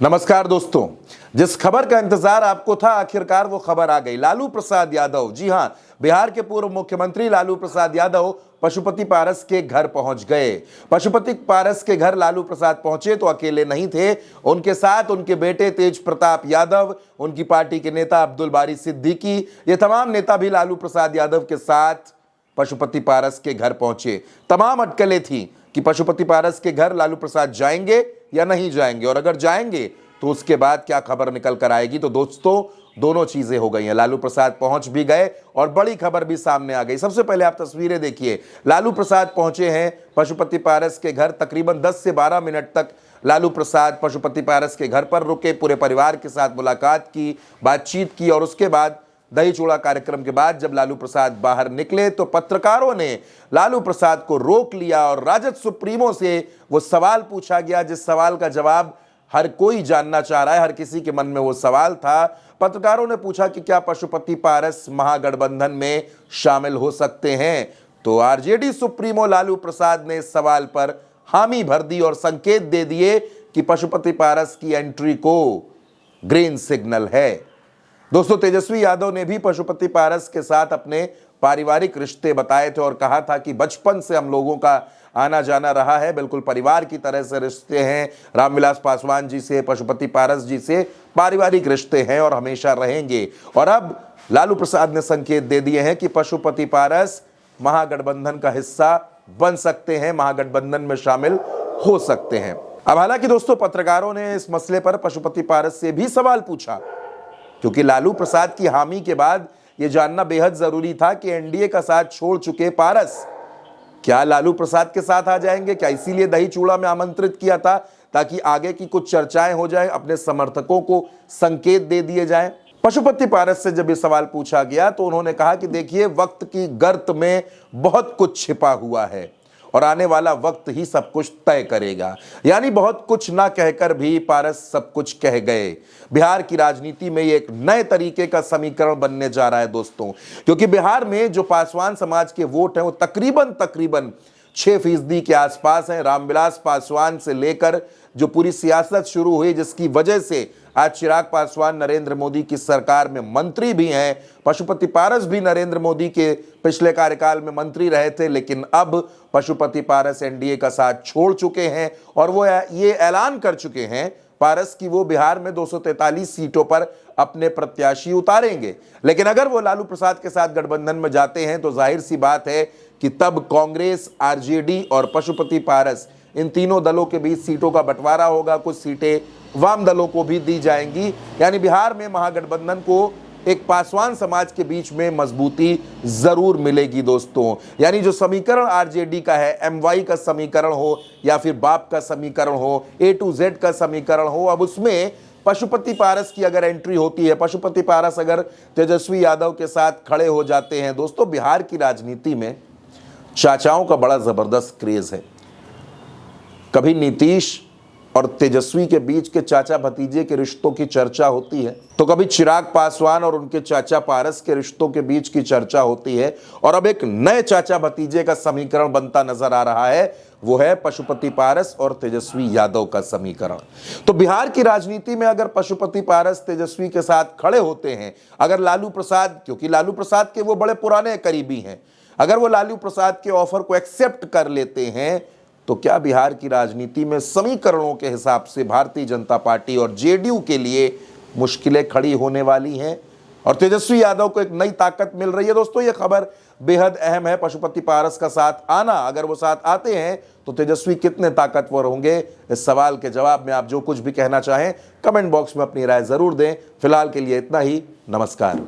नमस्कार दोस्तों, जिस खबर का इंतजार आपको था आखिरकार वो खबर आ गई। लालू प्रसाद यादव, जी हां, बिहार के पूर्व मुख्यमंत्री लालू प्रसाद यादव पशुपति पारस के घर पहुंच गए। पशुपति पारस के घर लालू प्रसाद पहुंचे तो अकेले नहीं थे, उनके साथ उनके बेटे तेज प्रताप यादव, उनकी पार्टी के नेता अब्दुल बारी सिद्दीकी, ये तमाम नेता भी लालू प्रसाद यादव के साथ पशुपति पारस के घर पहुंचे। तमाम अटकलें थी कि पशुपति पारस के घर लालू प्रसाद जाएंगे या नहीं जाएंगे, और अगर जाएंगे तो उसके बाद क्या खबर निकल कर आएगी। तो दोस्तों, दोनों चीजें हो गई हैं। लालू प्रसाद पहुंच भी गए और बड़ी खबर भी सामने आ गई। सबसे पहले आप तस्वीरें देखिए। लालू प्रसाद पहुंचे हैं पशुपति पारस के घर। तकरीबन 10 से 12 मिनट तक लालू प्रसाद पशुपति पारस के घर पर रुके, पूरे परिवार के साथ मुलाकात की, बातचीत की, और उसके बाद दही चूड़ा कार्यक्रम के बाद जब लालू प्रसाद बाहर निकले तो पत्रकारों ने लालू प्रसाद को रोक लिया और राजद सुप्रीमो से वो सवाल पूछा गया जिस सवाल का जवाब हर कोई जानना चाह रहा है। हर किसी के मन में वो सवाल था। पत्रकारों ने पूछा कि क्या पशुपति पारस महागठबंधन में शामिल हो सकते हैं, तो आरजेडी सुप्रीमो लालू प्रसाद ने इस सवाल पर हामी भर दी और संकेत दे दिए कि पशुपति पारस की एंट्री को ग्रीन सिग्नल है। दोस्तों, तेजस्वी यादव ने भी पशुपति पारस के साथ अपने पारिवारिक रिश्ते बताए थे और कहा था कि बचपन से हम लोगों का आना जाना रहा है, बिल्कुल परिवार की तरह से रिश्ते हैं। रामविलास पासवान जी से, पशुपति पारस जी से पारिवारिक रिश्ते हैं और हमेशा रहेंगे। और अब लालू प्रसाद ने संकेत दे दिए हैं कि पशुपति पारस महागठबंधन का हिस्सा बन सकते हैं, महागठबंधन में शामिल हो सकते हैं। अब हालांकि दोस्तों, पत्रकारों ने इस मसले पर पशुपति पारस से भी सवाल पूछा, क्योंकि लालू प्रसाद की हामी के बाद यह जानना बेहद जरूरी था कि एनडीए का साथ छोड़ चुके पारस क्या लालू प्रसाद के साथ आ जाएंगे। क्या इसीलिए दही चूड़ा में आमंत्रित किया था ताकि आगे की कुछ चर्चाएं हो जाएं, अपने समर्थकों को संकेत दे दिए जाएं। पशुपति पारस से जब यह सवाल पूछा गया तो उन्होंने कहा कि देखिए, वक्त की गर्त में बहुत कुछ छिपा हुआ है और आने वाला वक्त ही सब कुछ तय करेगा। यानी बहुत कुछ ना कहकर भी पारस सब कुछ कह गए। बिहार की राजनीति में ये एक नए तरीके का समीकरण बनने जा रहा है दोस्तों, क्योंकि बिहार में जो पासवान समाज के वोट हैं वो तकरीबन 6% के आसपास हैं। रामविलास पासवान से लेकर जो पूरी सियासत शुरू हुई, जिसकी वजह से आज चिराग पासवान नरेंद्र मोदी की सरकार में मंत्री भी हैं। पशुपति पारस भी नरेंद्र मोदी के पिछले कार्यकाल में मंत्री रहे थे, लेकिन अब पशुपति पारस एनडीए का साथ छोड़ चुके हैं और वो ये ऐलान कर चुके हैं पारस की वो बिहार में 243 सीटों पर अपने प्रत्याशी उतारेंगे। लेकिन अगर वो लालू प्रसाद के साथ गठबंधन में जाते हैं तो जाहिर सी बात है कि तब कांग्रेस, आरजेडी और पशुपति पारस, इन तीनों दलों के बीच सीटों का बंटवारा होगा। कुछ सीटें वाम दलों को भी दी जाएंगी। यानी बिहार में महागठबंधन को एक पासवान समाज के बीच में मजबूती जरूर मिलेगी दोस्तों। यानी जो समीकरण आरजेडी का है, एमवाई का समीकरण हो या फिर बाप का समीकरण हो, ए टू जेड का समीकरण हो, अब उसमें पशुपति पारस की अगर एंट्री होती है, पशुपति पारस अगर तेजस्वी यादव के साथ खड़े हो जाते हैं, दोस्तों बिहार की राजनीति में चाचाओं का बड़ा जबरदस्त क्रेज है। कभी नीतीश और तेजस्वी के बीच के चाचा भतीजे के रिश्तों की चर्चा होती है, तो कभी चिराग पासवान और उनके चाचा पारस के रिश्तों के बीच की चर्चा होती है, और अब एक नए चाचा भतीजे का समीकरण बनता नजर आ रहा है, वो है पशुपति पारस और तेजस्वी यादव का समीकरण। तो बिहार की राजनीति में अगर पशुपति पारस तेजस्वी के साथ खड़े होते हैं, अगर लालू प्रसाद, क्योंकि लालू प्रसाद के वो बड़े पुराने करीबी हैं, अगर वो लालू प्रसाद के ऑफर को एक्सेप्ट कर लेते हैं, तो क्या बिहार की राजनीति में समीकरणों के हिसाब से भारतीय जनता पार्टी और जेडीयू के लिए मुश्किलें खड़ी होने वाली हैं और तेजस्वी यादव को एक नई ताकत मिल रही है। दोस्तों, यह खबर बेहद अहम है। पशुपति पारस का साथ आना, अगर वो साथ आते हैं तो तेजस्वी कितने ताकतवर होंगे, इस सवाल के जवाब में आप जो कुछ भी कहना चाहें कमेंट बॉक्स में अपनी राय जरूर दें। फिलहाल के लिए इतना ही। नमस्कार।